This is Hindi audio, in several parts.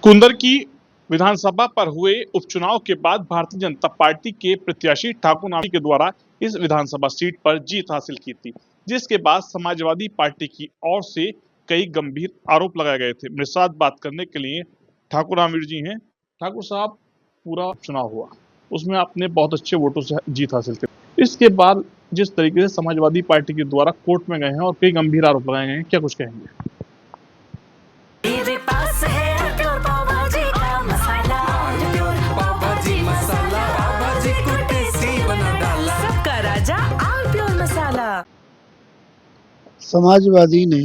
कुंदर की विधानसभा पर हुए उपचुनाव के बाद भारतीय जनता पार्टी के प्रत्याशी ठाकुर नामी के द्वारा इस विधानसभा सीट पर जीत हासिल की थी, जिसके बाद समाजवादी पार्टी की ओर से कई गंभीर आरोप लगाए गए थे। मेरे साथ बात करने के लिए ठाकुर आमिर जी हैं। ठाकुर साहब, पूरा चुनाव हुआ, उसमें आपने बहुत अच्छे वोटों से जीत हासिल की। इसके बाद जिस तरीके से समाजवादी पार्टी के द्वारा कोर्ट में गए हैं और कई गंभीर आरोप लगाए गए हैं, क्या कुछ कहेंगे? मेरे पास है प्योर पाव भाजी का मसाला, प्योर पाव भाजी मसाला, पाव भाजी को टेस्टी बना डाला, सबका राजा आल प्योर मसाला। समाजवादी ने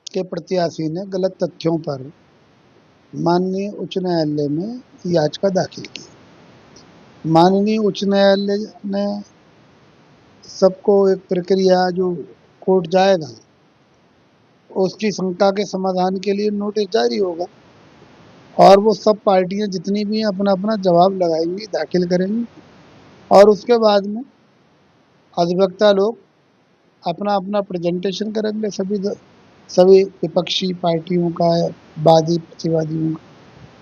के प्रत्याशी ने गलत तथ्यों पर माननीय उच्च न्यायालय में याचिका दाखिल की। माननीय उच्च न्यायालय ने सबको एक प्रक्रिया जो कोर्ट जाएगा उसकी शंका के समाधान के लिए नोटिस जारी होगा और वो सब पार्टियां जितनी भी हैं अपना अपना जवाब लगाएंगी, दाखिल करेंगी और उसके बाद में अधिवक्ता लोग अपना अपना प्रेजेंटेशन करेंगे सभी विपक्षी पार्टियों का, वादी प्रतिवादियों का,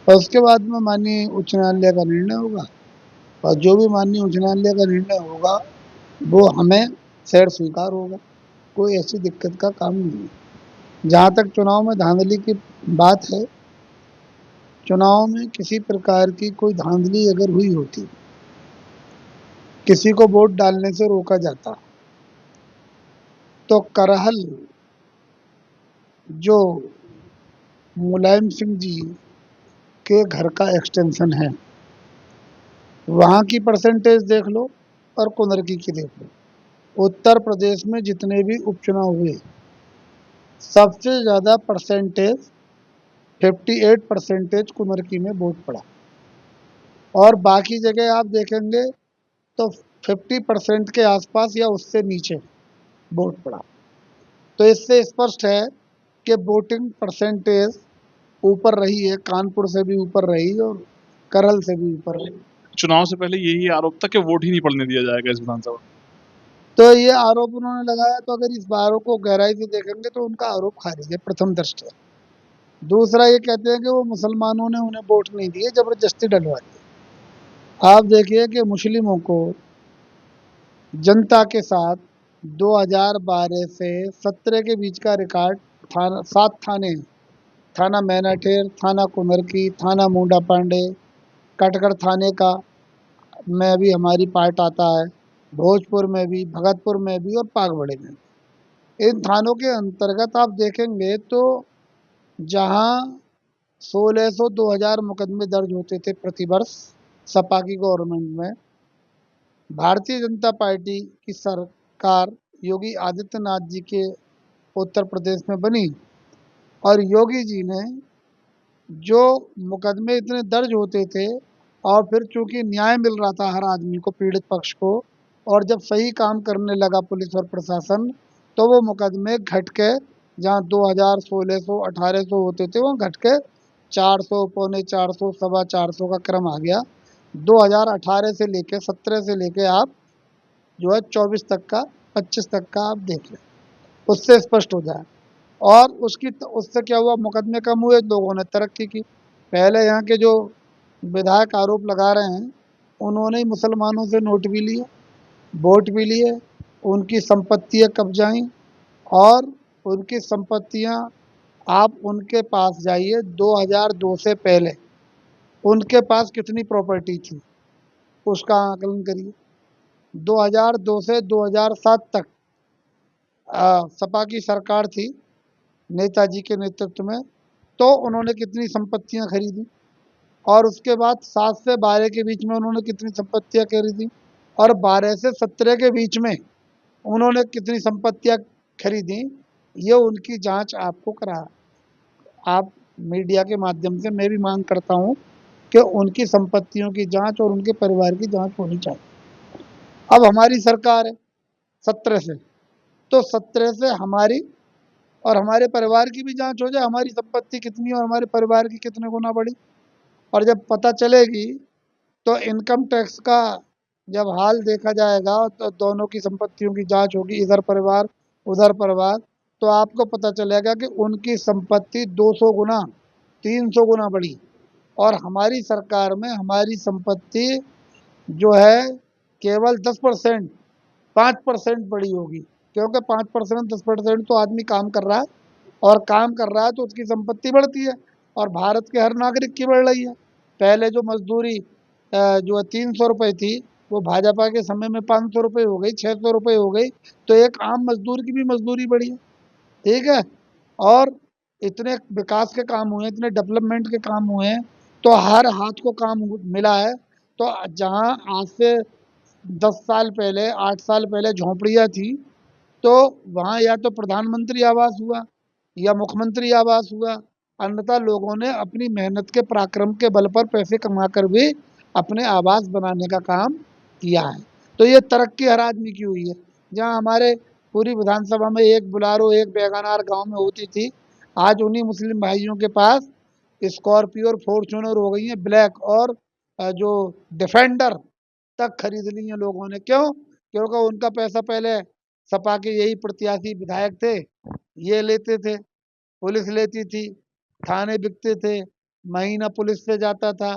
और उसके बाद में माननीय उच्च न्यायालय का निर्णय होगा और जो भी माननीय उच्च न्यायालय का निर्णय होगा वो हमें सैर स्वीकार होगा। कोई ऐसी दिक्कत का काम नहीं है। जहाँ तक चुनाव में धांधली की बात है, चुनाव में किसी प्रकार की कोई धांधली अगर हुई होती, किसी को वोट डालने से रोका जाता, तो करहल जो मुलायम सिंह जी के घर का एक्सटेंशन है, वहाँ की परसेंटेज देख लो और कुंदरकी की देख लो। उत्तर प्रदेश में जितने भी उपचुनाव हुए सबसे ज़्यादा परसेंटेज 58% कुंदरकी में वोट पड़ा और बाकी जगह आप देखेंगे तो 50% के आसपास या उससे नीचे वोट पड़ा। तो इससे स्पष्ट है कि वोटिंग परसेंटेज ऊपर रही है, कानपुर से भी ऊपर रही और करहल से भी ऊपर रही। चुनाव से पहले यही आरोप था कि वोट ही नहीं पड़ने दिया जाएगा इस विधानसभा। तो ये आरोप उन्होंने लगाया, तो अगर इस बारों को गहराई से देखेंगे तो उनका आरोप खारिज है प्रथम दृष्टया। दूसरा ये कहते हैं कि वो मुसलमानों ने उन्हें वोट नहीं दिए, जबरदस्ती डलवा दिए। आप देखिए कि मुस्लिमों को जनता के साथ 2012 से 17 के बीच का रिकॉर्ड 7 थाने, थाना मैनाठेर, थाना कुंदरकी, थाना मुंडा पांडे, कटकर थाने का में भी हमारी पार्ट आता है, भोजपुर में भी, भगतपुर में भी और पागबड़े में भी। इन थानों के अंतर्गत आप देखेंगे तो जहां 1600-2000 मुकदमे दर्ज होते थे प्रतिवर्ष सपा की गवर्नमेंट में, भारतीय जनता पार्टी की सरकार योगी आदित्यनाथ जी के उत्तर प्रदेश में बनी और योगी जी ने जो मुकदमे इतने दर्ज होते थे और फिर चूंकि न्याय मिल रहा था हर आदमी को, पीड़ित पक्ष को, और जब सही काम करने लगा पुलिस और प्रशासन, तो वो मुकदमे घट के जहाँ 2000, 1600, 1800 होते थे वहाँ घट के 400, पौने 400, सवा 400 का क्रम आ गया। 2018 से लेके 17 से लेके आप जो है 24 तक का, 25 तक का आप देख लें, उससे स्पष्ट हो जाए। और उससे क्या हुआ, मुकदमे कम हुए, लोगों ने तरक्की की। पहले यहाँ के जो विधायक आरोप लगा रहे हैं उन्होंने ही मुसलमानों से नोट भी लिए, वोट भी लिए, उनकी संपत्तियां कब्जाई और उनकी संपत्तियां, आप उनके पास जाइए 2002 से पहले उनके पास कितनी प्रॉपर्टी थी उसका आकलन करिए। 2002 से 2007 तक सपा की सरकार थी नेताजी के नेतृत्व में, तो उन्होंने कितनी संपत्तियां खरीदी और उसके बाद 7 से 12 के बीच में उन्होंने कितनी संपत्तियां खरीदी और 12 से 17 के बीच में उन्होंने कितनी संपत्तियां खरीदी, ये उनकी जांच आपको करा। आप मीडिया के माध्यम से मैं भी मांग करता हूं कि उनकी संपत्तियों की जांच और उनके परिवार की जांच होनी चाहिए। अब हमारी सरकार है 17 से, तो 17 से हमारी और हमारे परिवार की भी जांच हो जाए, हमारी संपत्ति कितनी और हमारे परिवार की कितने गुना बढ़ी। और जब पता चलेगी तो इनकम टैक्स का जब हाल देखा जाएगा तो दोनों की संपत्तियों की जांच होगी, इधर परिवार उधर परिवार, तो आपको पता चलेगा कि उनकी संपत्ति 200 गुना 300 गुना बढ़ी। और हमारी सरकार में हमारी संपत्ति जो है केवल 10%, 5% बढ़ी होगी, क्योंकि 5% 10% तो आदमी काम कर रहा है, और काम कर रहा है तो उसकी संपत्ति बढ़ती है, और भारत के हर नागरिक की बढ़ रही है। पहले जो मजदूरी जो 300 रुपये थी, वो भाजपा के समय में 500 रुपये हो गई, 600 रुपये हो गई। तो एक आम मजदूर की भी मजदूरी बढ़ी है, ठीक है। और इतने विकास के काम हुए, इतने डेवलपमेंट के काम हुए हैं, तो हर हाथ को काम मिला है। तो जहाँ आज से 10 साल पहले, 8 साल पहले झोंपड़ियाँ थी, तो वहाँ या तो प्रधानमंत्री आवास हुआ या मुख्यमंत्री आवास हुआ, अन्यथा लोगों ने अपनी मेहनत के पराक्रम के बल पर पैसे कमाकर भी अपने आवास बनाने का काम किया है। तो ये तरक्की हर आदमी की हुई है। जहाँ हमारे पूरी विधानसभा में एक बुलारो, एक बेगानार गांव में होती थी, आज उन्हीं मुस्लिम भाइयों के पास स्कॉर्पियो और फॉर्च्यूनर हो गई हैं ब्लैक, और जो डिफेंडर तक खरीद ली हैं लोगों ने। क्यों? क्योंकि उनका पैसा पहले सपा के यही प्रत्याशी विधायक थे, ये लेते थे, पुलिस लेती थी, थाने बिकते थे, महीना पुलिस से जाता था।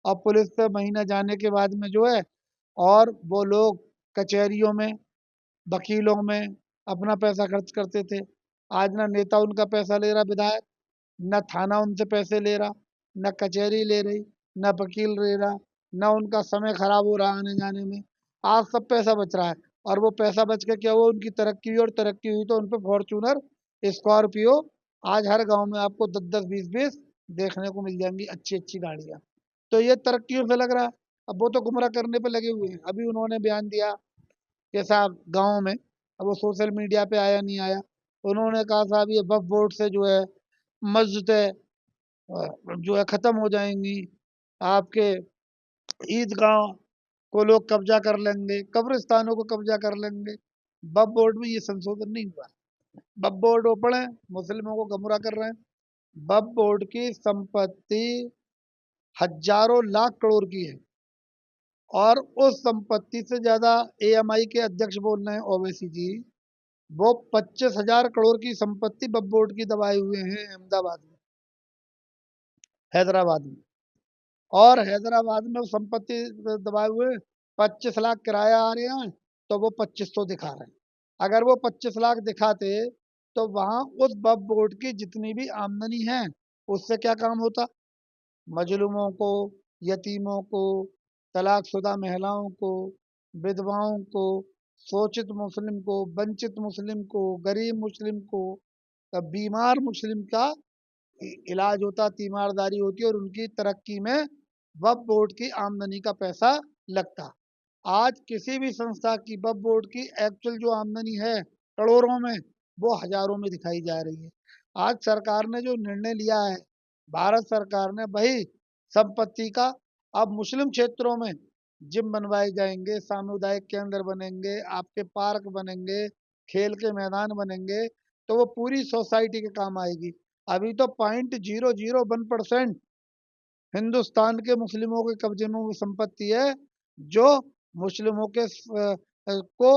अब पुलिस से महीना जाने के बाद में जो है, और वो लोग कचहरियों में, वकीलों में अपना पैसा खर्च करते थे। आज ना नेता उनका पैसा ले रहा विधायक, न थाना उनसे पैसे ले रहा, न कचहरी ले रही, न वकील ले रहा, न उनका समय खराब हो रहा आने जाने में। आज सब पैसा बच रहा है, और वो पैसा बच के क्या हुआ, उनकी तरक्की हुई, और तरक्की हुई तो उन पे फॉर्च्यूनर, स्कॉर्पियो आज हर गांव में आपको 10-10, 20-20 देखने को मिल जाएंगी, अच्छी अच्छी गाड़ियां। तो ये तरक्कियों से लग रहा है। अब वो तो गुमराह करने पे लगे हुए हैं। अभी उन्होंने बयान दिया कि साहब गाँव में, अब वो सोशल मीडिया पे आया नहीं आया, उन्होंने कहा साहब ये वक्फ बोर्ड से जो है मस्जिदें जो है ख़त्म हो जाएंगी, आपके ईदगाह को लोग कब्जा कर लेंगे, कब्रिस्तानों को कब्जा कर लेंगे। वक्फ बोर्ड में ये संशोधन नहीं हुआ। वक्फ बोर्ड ओपन है, मुस्लिमों को गुमराह कर रहे हैं। वक्फ बोर्ड की संपत्ति हजारों लाख करोड़ की है, और उस संपत्ति से ज्यादा एएमआई के अध्यक्ष बोल रहे हैं, ओवैसी जी, वो 25,000 करोड़ की संपत्ति वक्फ बोर्ड की दबाए हुए हैं अहमदाबाद में, हैदराबाद में। और हैदराबाद में वो संपत्ति दबाए हुए 25 लाख किराया आ रहे हैं, तो वो 2500 दिखा रहे हैं। अगर वो 25 लाख दिखाते, तो वहां उस वक्फ बोर्ड की जितनी भी आमदनी है, उससे क्या काम होता? मजलूमों को, यतीमों को, तलाकशुदा महिलाओं को, विधवाओं को, शोषित मुस्लिम को, वंचित मुस्लिम को, गरीब मुस्लिम को, बीमार मुस्लिम का इलाज होता, तीमारदारी होती, और उनकी तरक्की में वक्फ बोर्ड की आमदनी का पैसा लगता। आज किसी भी संस्था की, वक्फ बोर्ड की एक्चुअल जो आमदनी है करोड़ों में, वो हजारों में दिखाई जा रही है। आज सरकार ने जो निर्णय लिया है, भारत सरकार ने, वही संपत्ति का अब मुस्लिम क्षेत्रों में जिम बनवाए जाएंगे, सामुदायिक केंद्र बनेंगे, आपके पार्क बनेंगे, खेल के मैदान बनेंगे, तो वो पूरी सोसाइटी के काम आएगी। अभी तो 0.001% हिंदुस्तान के मुस्लिमों के कब्जे में वो संपत्ति है, जो मुस्लिमों के को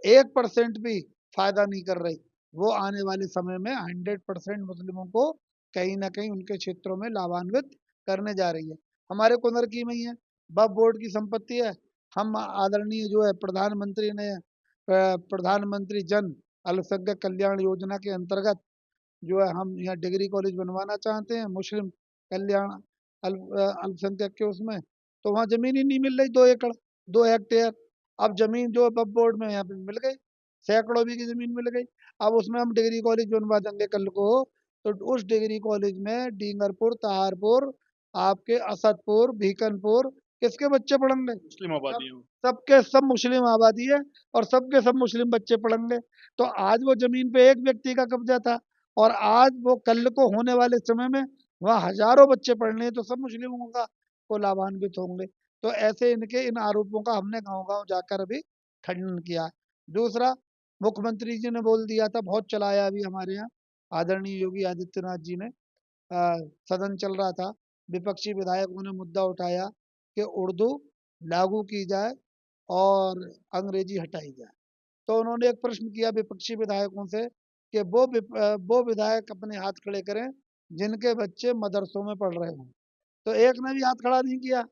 1% भी फायदा नहीं कर रही। वो आने वाले समय में 100% मुस्लिमों को कहीं ना कहीं उनके क्षेत्रों में लाभान्वित करने जा रही है। हमारे कुनरकी में ही है, वक्फ बोर्ड की संपत्ति है। हम आदरणीय जो है प्रधानमंत्री ने प्रधानमंत्री जन अल्पसंख्यक कल्याण योजना के अंतर्गत जो है हम यहाँ डिग्री कॉलेज बनवाना चाहते हैं, मुस्लिम कल्याण अल्पसंख्यक के उसमें, तो वहाँ जमीन ही नहीं मिल रही, 2 एकड़, 2 हेक्टेयर। अब जमीन जो वक्फ बोर्ड में यहाँ पे मिल गई, सैकड़ों बीघे जमीन मिल गई। अब उसमें हम डिग्री कॉलेज बनवा देंगे कल को, तो उस डिग्री कॉलेज में डींगरपुर, तहारपुर, आपके असदपुर, भीकनपुर, किसके बच्चे पढ़ेंगे? मुस्लिम आबादी है। सबके सब मुस्लिम आबादी है, और सबके सब मुस्लिम बच्चे पढ़ेंगे। तो आज वो जमीन पे एक व्यक्ति का कब्जा था, और आज वो कल को होने वाले समय में वहाँ हजारों बच्चे पढ़ने हैं, तो सब मुस्लिमों का को लाभान्वित होंगे। तो ऐसे इनके इन आरोपों का हमने गांव-गांव जाकर अभी खंडन किया। दूसरा, मुख्यमंत्री जी ने बोल दिया था, बहुत चलाया अभी हमारे यहाँ आदरणीय योगी आदित्यनाथ जी ने, सदन चल रहा था, विपक्षी विधायकों ने मुद्दा उठाया कि उर्दू लागू की जाए और अंग्रेजी हटाई जाए। तो उन्होंने एक प्रश्न किया विपक्षी विधायकों से कि वो विधायक अपने हाथ खड़े करें जिनके बच्चे मदरसों में पढ़ रहे हों। तो एक ने भी हाथ खड़ा नहीं किया।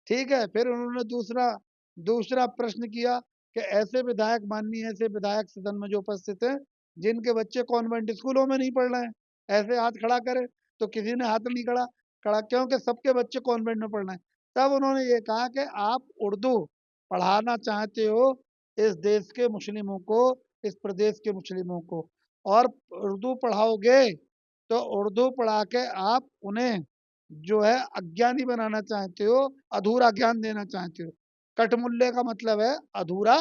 ठीक है, फिर उन्होंने दूसरा दूसरा प्रश्न किया कि ऐसे विधायक माननीय ऐसे विधायक सदन में जो उपस्थित हैं, जिनके बच्चे कॉन्वेंट स्कूलों में नहीं पढ़ रहे हैं, ऐसे हाथ खड़ा करें। तो किसी ने हाथ नहीं खड़ा खड़ा क्योंकि सबके बच्चे कॉन्वेंट में पढ़ रहे हैं। तब उन्होंने ये कहा कि आप उर्दू पढ़ाना चाहते हो इस देश के मुस्लिमों को, इस प्रदेश के मुस्लिमों को, और उर्दू पढ़ाओगे तो उर्दू पढ़ा के आप उन्हें जो है अज्ञानी बनाना चाहते हो, अधूरा ज्ञान देना चाहते हो। कठमुल्ले का मतलब है अधूरा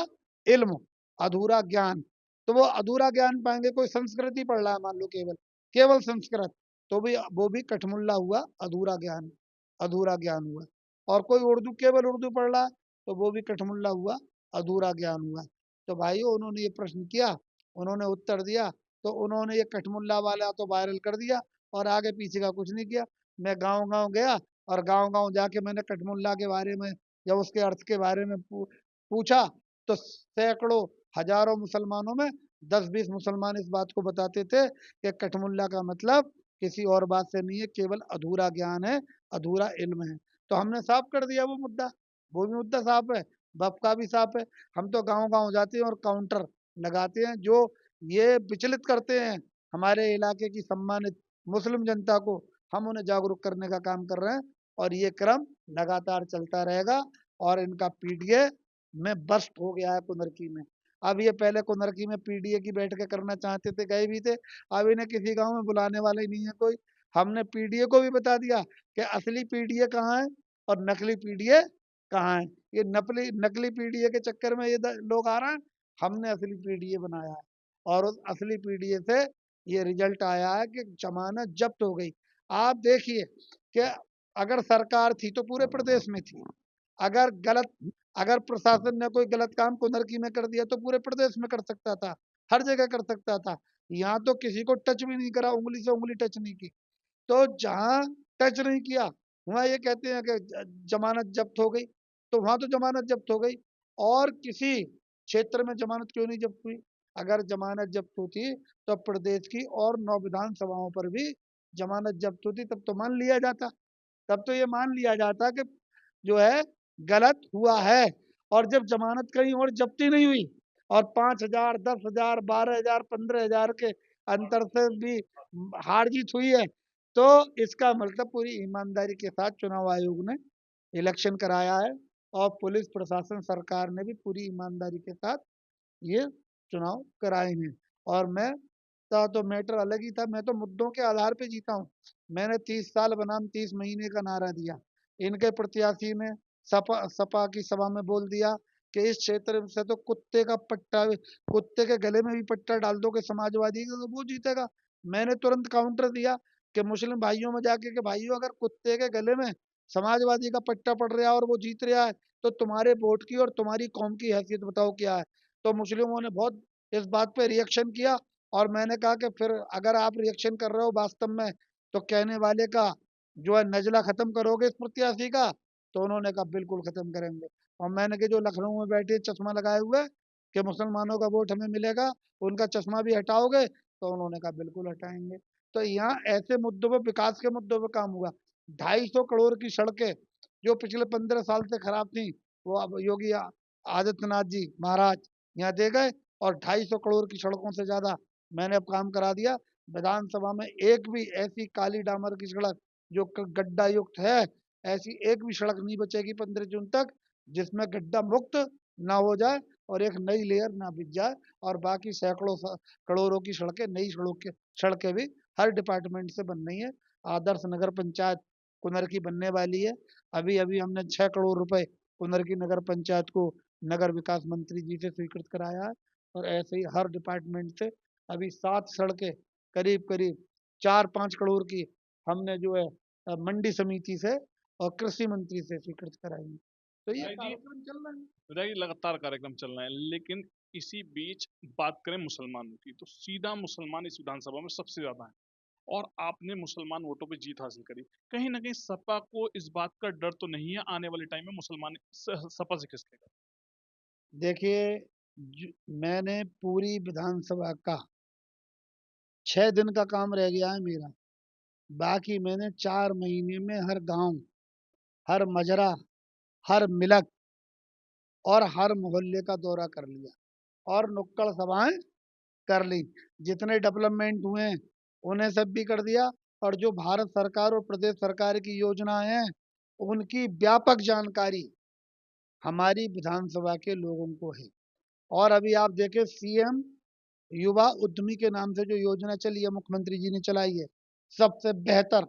इल्म, अधूरा ज्ञान। तो वो अधूरा ज्ञान पाएंगे। कोई संस्कृत ही पढ़ रहा है मान लो, केवल केवल संस्कृत, तो भी वो भी कठमुल्ला हुआ, अधूरा ज्ञान, अधूरा ज्ञान हुआ। और कोई उर्दू केवल उर्दू पढ़ रहा है तो वो भी कठमुल्ला हुआ, अधूरा ज्ञान हुआ। तो भाइयों उन्होंने ये प्रश्न किया, उन्होंने उत्तर दिया, तो उन्होंने ये कठमुल्ला वाला तो वायरल कर दिया और आगे पीछे का कुछ नहीं किया। मैं गांव-गांव गया और गांव-गांव जाके मैंने कठमुल्ला के बारे में या उसके अर्थ के बारे में पूछा, तो सैकड़ों, हजारों मुसलमानों में 10-20 मुसलमान इस बात को बताते थे कि कठमुल्ला का मतलब किसी और बात से नहीं है, केवल अधूरा ज्ञान है, अधूरा इल्म है। तो हमने साफ कर दिया वो भी मुद्दा साफ है, बप का भी साफ है। हम तो गांव-गांव जाते हैं और काउंटर लगाते हैं, जो ये विचलित करते हैं हमारे इलाके की सम्मानित मुस्लिम जनता को। हम उन्हें जागरूक करने का काम कर रहे हैं और ये क्रम लगातार चलता रहेगा। और इनका पीडीए में बस्ट हो गया है कुनरकी में। अब ये पहले कुनरकी में पीडीए की बैठकें करना चाहते थे, गए भी थे। अब इन्हें किसी गांव में बुलाने वाला ही नहीं है कोई। हमने पीडीए को भी बता दिया कि असली पीडीए कहाँ है और नकली पीडीए कहाँ है। ये नकली नकली पीडीए के चक्कर में ये लोग आ रहे हैं। हमने असली पीडीए बनाया है और उस असली पीडीए से ये रिजल्ट आया है कि जमानत जब्त हो गई। आप देखिए कि अगर सरकार थी तो पूरे प्रदेश में थी। अगर गलत अगर प्रशासन ने कोई गलत काम कुनरकी में कर दिया तो पूरे प्रदेश में कर सकता था, हर जगह कर सकता था। यहाँ तो किसी को टच भी नहीं करा, उंगली से उंगली टच नहीं की। तो जहाँ टच नहीं किया वहाँ ये कहते हैं कि जमानत जब्त हो गई। तो वहाँ तो जमानत जब्त हो गई। और किसी क्षेत्र में जमानत क्यों नहीं जब्त हुई? अगर जमानत जब्त होती तो प्रदेश की और 9 विधानसभाओं पर भी जमानत जब्त होती, तब तो मान लिया जाता। तब तो ये मान लिया जाता कि जो है गलत हुआ है। और जब जमानत कहीं और जब्ती नहीं हुई और 5,000, 10,000, 12,000, 15,000 के अंतर से भी हार जीत हुई है, तो इसका मतलब पूरी ईमानदारी के साथ चुनाव आयोग ने इलेक्शन कराया है और पुलिस प्रशासन सरकार ने भी पूरी ईमानदारी के साथ ये चुनाव कराए हैं। और मैं था तो मैटर अलग ही था। मैं तो मुद्दों के आधार पे जीता हूँ। मैंने 30 साल बनाम 30 महीने का नारा दिया। इनके प्रत्याशी ने सपा सपा की सभा में बोल दिया कि इस क्षेत्र से तो कुत्ते के गले में भी पट्टा डाल दो कि समाजवादी का, तो वो जीतेगा। मैंने तुरंत काउंटर दिया कि मुस्लिम भाइयों में जाके कि भाइयों अगर कुत्ते के गले में समाजवादी का पट्टा पड़ रहा है और वो जीत रहा है, तो तुम्हारे वोट की और तुम्हारी कौम की हैसियत बताओ क्या है। तो मुस्लिमों ने बहुत इस बात पे रिएक्शन किया। और मैंने कहा कि फिर अगर आप रिएक्शन कर रहे हो वास्तव में, तो कहने वाले का जो है नजला खत्म करोगे इस प्रत्याशी का। तो उन्होंने कहा बिल्कुल खत्म करेंगे। और मैंने कि जो लखनऊ में बैठे चश्मा लगाए हुए कि मुसलमानों का वोट हमें मिलेगा, उनका चश्मा भी हटाओगे? तो उन्होंने कहा बिल्कुल हटाएंगे। तो यहाँ ऐसे मुद्दों पर, विकास के मुद्दों पर काम हुआ। 250 करोड़ की सड़कें जो पिछले 15 साल से खराब थी, वो अब योगी आदित्यनाथ जी महाराज यहाँ दे गए और 250 करोड़ की सड़कों से ज्यादा मैंने अब काम करा दिया। विधानसभा में एक भी ऐसी काली डामर की सड़क जो गड्ढा युक्त है, ऐसी एक भी सड़क नहीं बचेगी 15 जून तक जिसमें गड्ढा मुक्त ना हो जाए और एक नई लेयर ना बिछ जाए। और बाकी सैकड़ों करोड़ों की सड़कें, नई सड़कें भी हर डिपार्टमेंट से बन रही है। आदर्श नगर पंचायत कुनरकी बनने वाली है। अभी अभी हमने 6 करोड़ रुपए कुनरकी नगर पंचायत को नगर विकास मंत्री जी से स्वीकृत कराया है। और ऐसे ही हर डिपार्टमेंट से अभी 7 सड़कें करीब करीब 4-5 करोड़ की हमने जो है मंडी समिति से और कृषि मंत्री से स्वीकृत कराई है। तो ये कार्यक्रम चल रहा है। रही लगातार कार्यक्रम चल रहे हैं, लेकिन इसी बीच बात करें मुसलमानों की, तो सीधा मुसलमान इस विधानसभा में सबसे ज्यादा है और आपने मुसलमान वोटों पे जीत हासिल करी। कहीं ना कहीं सपा को इस बात का डर तो नहीं है आने वाले टाइम में मुसलमान सपा से खिसकेगा? देखिए, मैंने पूरी विधानसभा का 6 दिन का काम रह गया है मेरा। बाकी मैंने 4 महीने में हर गांव, हर मजरा, हर मिलक और हर मोहल्ले का दौरा कर लिया और नुक्कड़ सभाएं कर ली। जितने डेवलपमेंट हुए उन्हें सब भी कर दिया और जो भारत सरकार और प्रदेश सरकार की योजनाएं हैं उनकी व्यापक जानकारी हमारी विधानसभा के लोगों को है। और अभी आप देखें सीएम युवा उद्यमी के नाम से जो योजना चली है, मुख्यमंत्री जी ने चलाई है, सबसे बेहतर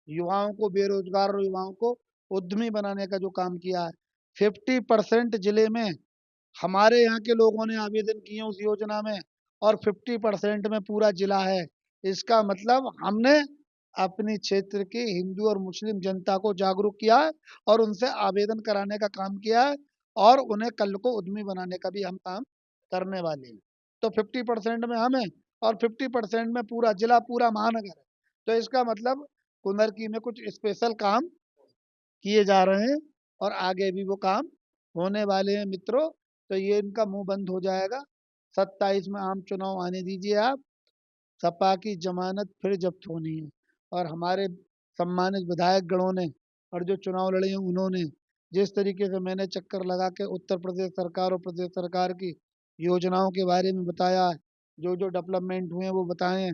युवाओं को, बेरोजगार युवाओं को उद्यमी बनाने का जो काम किया है। 50% जिले में हमारे यहाँ के लोगों ने आवेदन किए उस योजना में और 50% में पूरा जिला है। इसका मतलब हमने अपनी क्षेत्र की हिंदू और मुस्लिम जनता को जागरूक किया है और उनसे आवेदन कराने का काम किया है और उन्हें कल को उद्यमी बनाने का भी हम काम करने वाले हैं। तो 50% में हम हैं और 50% में पूरा जिला, पूरा महानगर है। तो इसका मतलब कुंदरकी में कुछ स्पेशल काम किए जा रहे हैं और आगे भी वो काम होने वाले हैं मित्रों। तो ये इनका मुंह बंद हो जाएगा। 27 में आम चुनाव आने दीजिए आप। सपा की जमानत फिर जब्त होनी है और हमारे सम्मानित विधायक गणों ने और जो चुनाव लड़े हैं उन्होंने जिस तरीके से मैंने चक्कर लगा के उत्तर प्रदेश सरकार और प्रदेश सरकार की योजनाओं के बारे में बताया, जो जो डेवलपमेंट हुए हैं वो बताए हैं।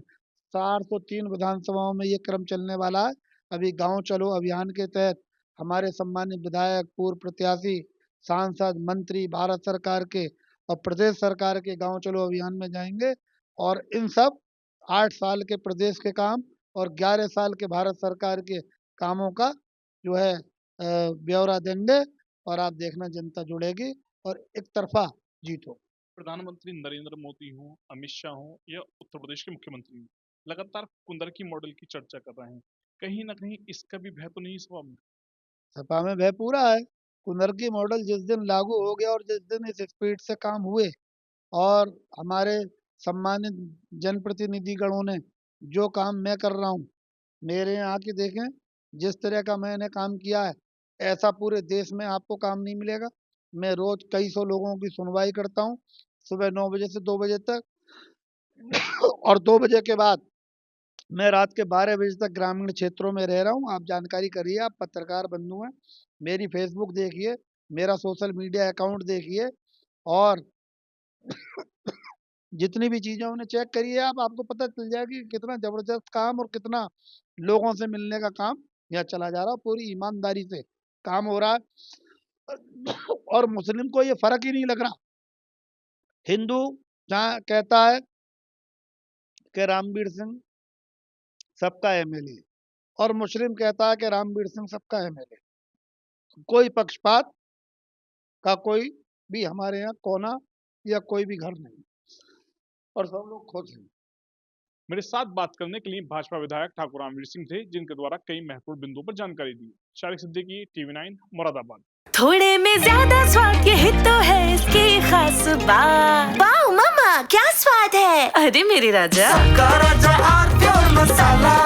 403 विधानसभाओं में ये क्रम चलने वाला है। अभी गांव चलो अभियान के तहत हमारे सम्मानित विधायक, पूर्व प्रत्याशी, सांसद, मंत्री भारत सरकार के और प्रदेश सरकार के गांव चलो अभियान में जाएंगे और इन सब 8 साल के प्रदेश के काम और 11 साल के भारत सरकार के कामों का जो है ब्यौरा देंगे और आप देखना जनता जुड़ेगी और एक तरफा जीत हो। प्रधानमंत्री नरेंद्र मोदी हों, अमित शाह हों या उत्तर प्रदेश के मुख्यमंत्री हों, लगातार कुंदरकी मॉडल की चर्चा कर रहे हैं। कहीं ना कहीं इसका भी भय तो नहीं सपा में? सपा में भय पूरा है। कुंदरकी मॉडल जिस दिन लागू हो गया और जिस दिन इस स्पीड से काम हुए और हमारे सम्मानित जनप्रतिनिधिगणों ने जो काम मैं कर रहा हूँ, मेरे यहाँ की देखें जिस तरह का मैंने काम किया है ऐसा पूरे देश में आपको काम नहीं मिलेगा। मैं रोज कई सौ लोगों की सुनवाई करता हूँ, सुबह 9 बजे से 2 बजे तक और 2 बजे के बाद मैं रात के 12 बजे तक ग्रामीण क्षेत्रों में रह रहा हूँ। आप जानकारी करिए, आप पत्रकार बंधु हैं, मेरी फेसबुक देखिए, मेरा सोशल मीडिया अकाउंट देखिए और जितनी भी चीजें उन्हें चेक करिए आप, आपको पता चल जाएगा कि कितना जबरदस्त काम और कितना लोगों से मिलने का काम यहाँ चला जा रहा है। पूरी ईमानदारी से काम हो रहा है और मुस्लिम को ये फर्क ही नहीं लग रहा। हिंदू जहाँ कहता है कि रामवीर सिंह सबका एमएलए और मुस्लिम कहता है कि रामवीर सिंह सबका एमएलए। कोई पक्षपात का कोई भी हमारे यहाँ कोना या कोई भी घर नहीं और सब लोग खुश हैं। मेरे साथ बात करने के लिए भाजपा विधायक ठाकुर रामवीर सिंह थे, जिनके द्वारा कई महत्वपूर्ण बिंदुओं पर जानकारी दी। शारिक सिद्दीकी, TV9, मुरादाबाद। थोड़े में ज्यादा स्वाद, यही तो है इसकी खास बात। वाओ मम्मा, क्या स्वाद है! अरे मेरे राजा, सबका राजा और प्योर मसाला।